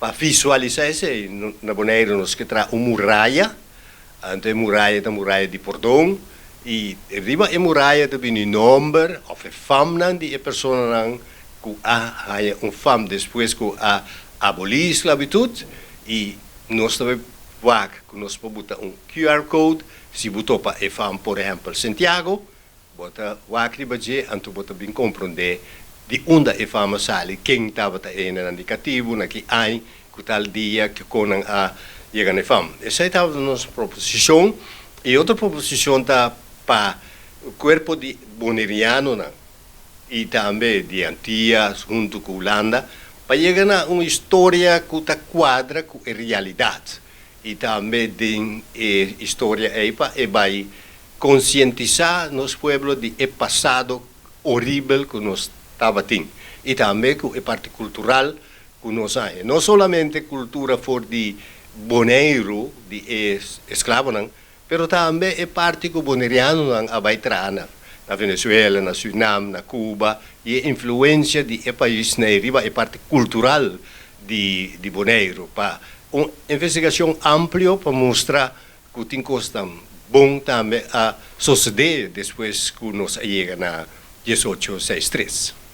para visualizar isso, na Bonaire nós que tra uma muralha, ante muralha da muralha de Pordão, e riba a muralha também o nome, ou a fama de pessoa que há fama depois que abolir a esclavitud, e nós também que nós podemos botar QR Code, se botar para a fama, por exemplo, Santiago, bota wakri baje antu bota bem compreender de onde a fama sale quem estava no indicativo na que ai que tal dia que conan a chegar na fama. Essa estava a nossa proposição e outra proposição tá para o corpo de boneriano e também de Antillas junto com Holanda para chegar a uma história que está quadra com a realidade e também de história aí para vai conscientizar nos pueblos de passado horrível que nós estava tendo e também com a parte cultural que nós temos. Não somente cultura for de boneiro, de escravo, mas também a parte que o boneriano vai trazer na Venezuela, na Suriname, na Cuba, e a influência de país na riba, a parte cultural de boneiro. Para uma investigação ampla para mostrar que tem coisa bom também a suceder depois que nós chegamos na 1863.